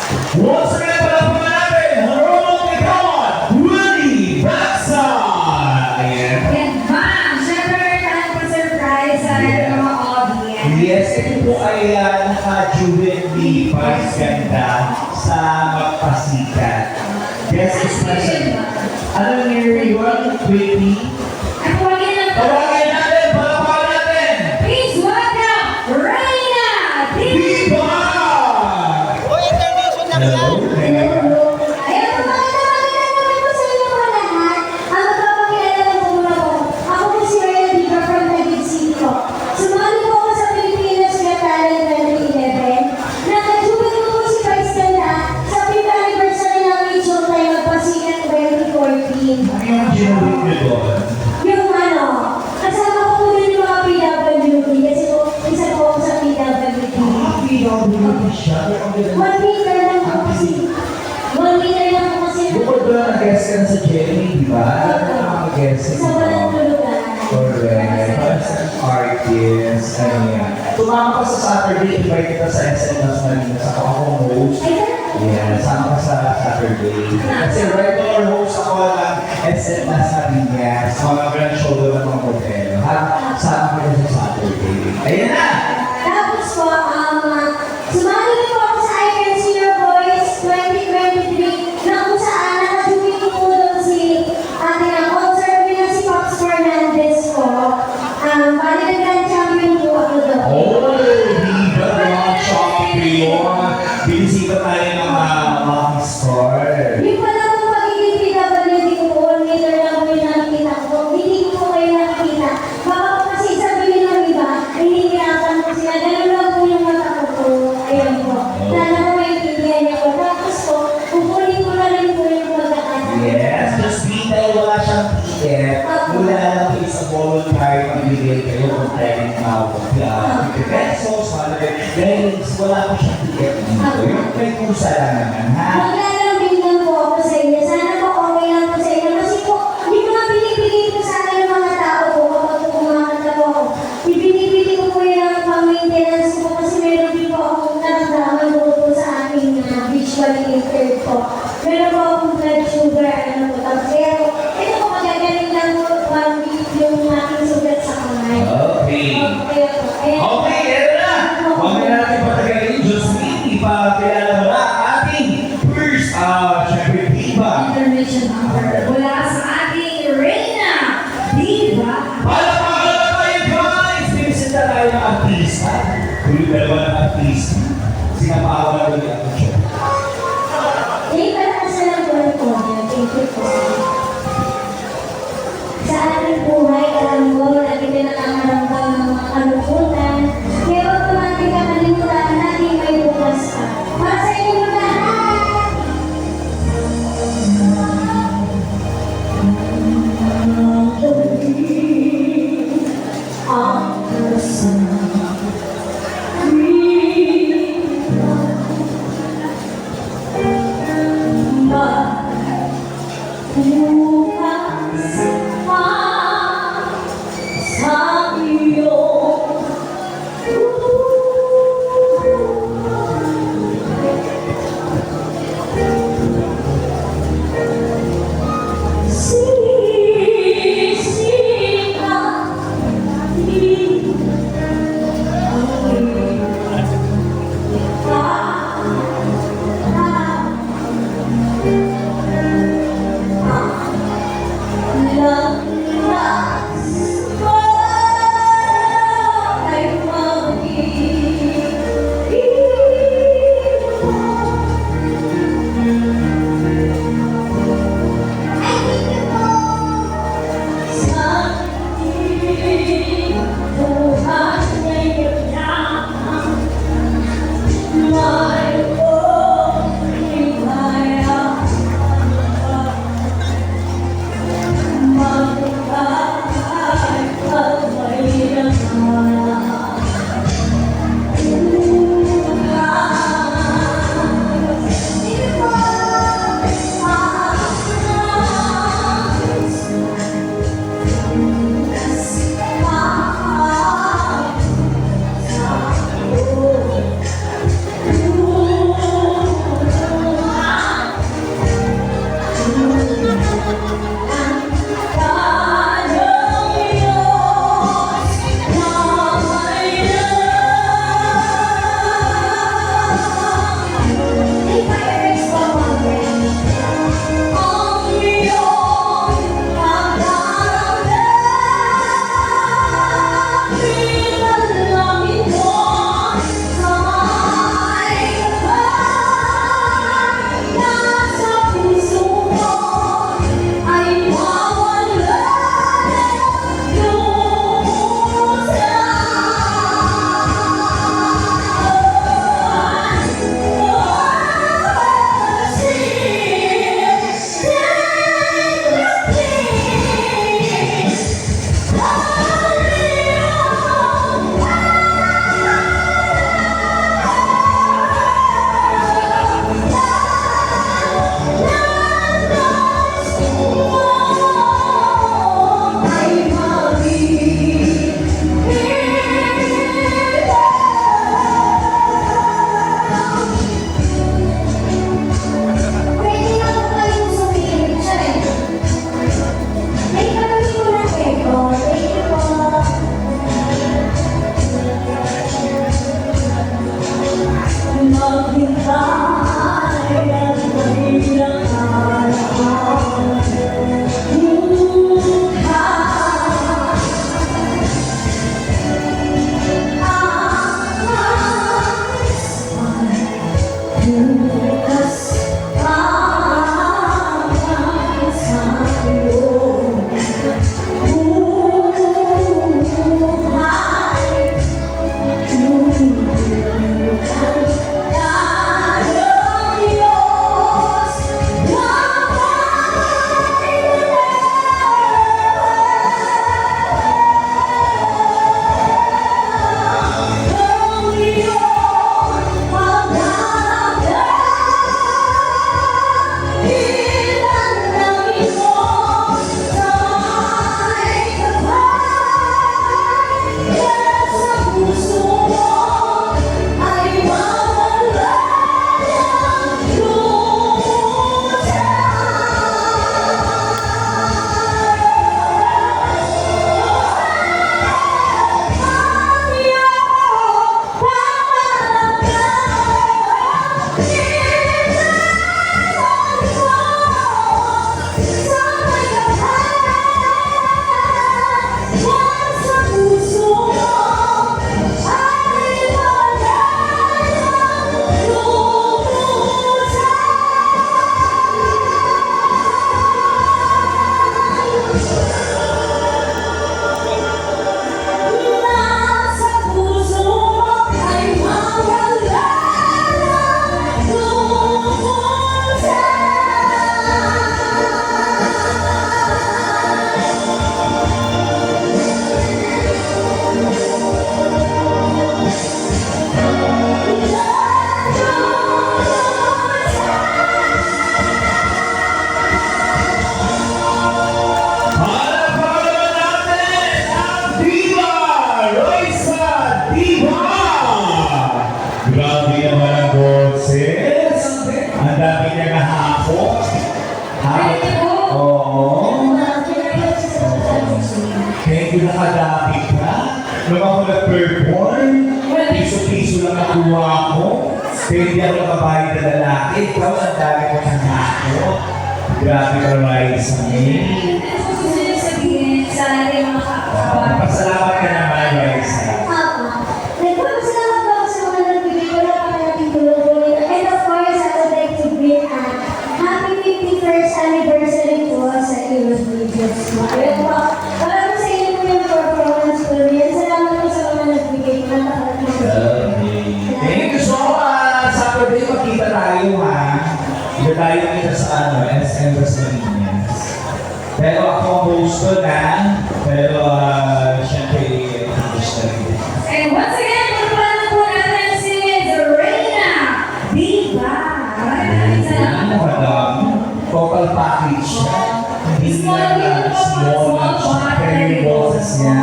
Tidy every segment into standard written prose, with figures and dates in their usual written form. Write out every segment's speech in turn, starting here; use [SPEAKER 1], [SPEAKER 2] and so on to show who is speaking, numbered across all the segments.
[SPEAKER 1] Once again, pala po natin, Honorable Ikawan, Willie Baxa! Ayan.
[SPEAKER 2] Yan, ma'am. Siyempre, meron pa surprise sa mga audience.
[SPEAKER 1] Yes, ito po ay naka-jubilee ganda sa magpasikat. Yes, it's special. Ano year yun? 20?
[SPEAKER 2] At wagin lang po.
[SPEAKER 1] Tawagin natin, palapakan natin!
[SPEAKER 2] Please welcome Reyna
[SPEAKER 1] Diba!
[SPEAKER 3] Oh, international
[SPEAKER 1] Hello?
[SPEAKER 3] yan.
[SPEAKER 2] Hello. Ayun, magandang naman po sa inyo mga lahat. Ang magpapakilala lang po muna po. Ako po si Reyna Diva from Taguig City po. Sumali po ako sa Pilipinas Got Talent 2011. Naka-jubilee po si Vice Ganda sa 5th anniversary namin Showtime Magpasikat 2014.
[SPEAKER 1] Ano yung ginawin nyo doon?
[SPEAKER 2] Yung ano, kasama ko po din yung mga PWD kasi po, isa po ako sa PWD.
[SPEAKER 1] PWD siya. Pero ang ganda.
[SPEAKER 2] 1 meter lang po kasi. 1 meter lang po kasi.
[SPEAKER 1] Bukod doon, nag-guest ka na sa Jenny, di ba? Nag-guest ka
[SPEAKER 2] Sa walang tulugan.
[SPEAKER 1] Correct. Para sa artist. Ano yan. Tumama ka sa Saturday, invite kita sa SM Las Marinas. Ako host. Yeah, sama ka sa Saturday. Kasi regular host ako ng SM Las Marinas. Mga grand shoulder ng mga hotel. Ha? Sama ka sa Saturday. Ayan na!
[SPEAKER 2] Tapos po, sumali din po ako sa Icon Senior Boys 2023 na kung saan nakatubig po doon si ating ang concert winner si Pops Fernandez po. Bali na grand champion po ako doon.
[SPEAKER 1] Oh, Diva Grand Champion! Binisita tayo ng mga score.
[SPEAKER 2] Yung pala po pagiging PWD ko po, 1 meter lang po yung nakikita ko. Hindi ko po kayo nakikita. Baka po kasi sabihin ng iba, hinihirapan ko sila. Ganun lang po yung mata ko po. Ayun po. Sana po maintindihan niyo po. Tapos po, kukunin ko na rin po yung pagkakataon.
[SPEAKER 1] Yes, just be dahil wala siyang ticket. Wala lang kayo sa voluntary magbigay kayo kung pwedeng mawag. 50 pesos, 100. Dahil wala ko siyang ticket dito. Yung may kusa lang naman, ha?
[SPEAKER 2] Maglalambing lang po ako sa inyo. Sana po okay lang po sa inyo. Kasi po, hindi ko nga pinipili po sa akin ng mga tao po kapag po kumakanta po ako. Pinipili ko po yung pang-maintenance po kasi meron din po akong naramdaman po sa aking visually impaired po. Meron po akong blood sugar, ano po. Pero, ito po magagaling lang po one week yung aking sugat sa kamay.
[SPEAKER 1] Okay.
[SPEAKER 2] Okay po. Ayan.
[SPEAKER 1] Okay, eto na! Huwag na natin patagalin. Just me, ipakilala mo na ating first, syempre, diva.
[SPEAKER 2] Information number mula sa ating Reyna Diva.
[SPEAKER 1] Palapakala na tayo, guys! Pinisita tayo ng artista. Kung yung dalawa ng artista, sinapawa na rin ang show.
[SPEAKER 2] Thank you kasi lang po ang podium. Thank you po. Sa ating buhay, alam mo, lagi din nakakaramdam ng mga kalungkutan. Kaya huwag po natin kakalimutan natin may bukas pa. Para sa inyo lahat! Ang kasama,
[SPEAKER 1] Grabe naman ang boses. Ang dami niya kahapon. Ha? Oo. Thank you, nakadami ka. Nung ako nag-perform, piso-piso lang nakuha ko. Kaya hindi ako nakabayad na lalaki. Ikaw, ang dami ko kahapon. Grabe ka, Raisa. Pasalamat ka naman, Raisa.
[SPEAKER 2] Nagpapasalamat po ako sa mga nagbibigay ko ng ating tulong-tulong. And of course, I would like to bring a happy 51st anniversary po sa Eros Videos po. Ayun po, para po sa inyo po yung performance ko rin. Salamat po sa mga nagbigay ko ng
[SPEAKER 1] Thank you so much! Saturday, makita tayo ha. Hindi tayo kita sa SM Dasmariñas. Pero ako ang host ko na. Pero syempre, English na rin.
[SPEAKER 2] And once again, magpapala po natin si Zarena Diva. Maraming salamat po.
[SPEAKER 1] Total package siya. Hindi na small na pero yung boses niya.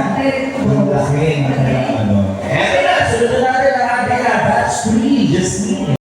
[SPEAKER 1] Ang laki ng ano. Eto na, sunod na natin ang ating batch 3, Justine.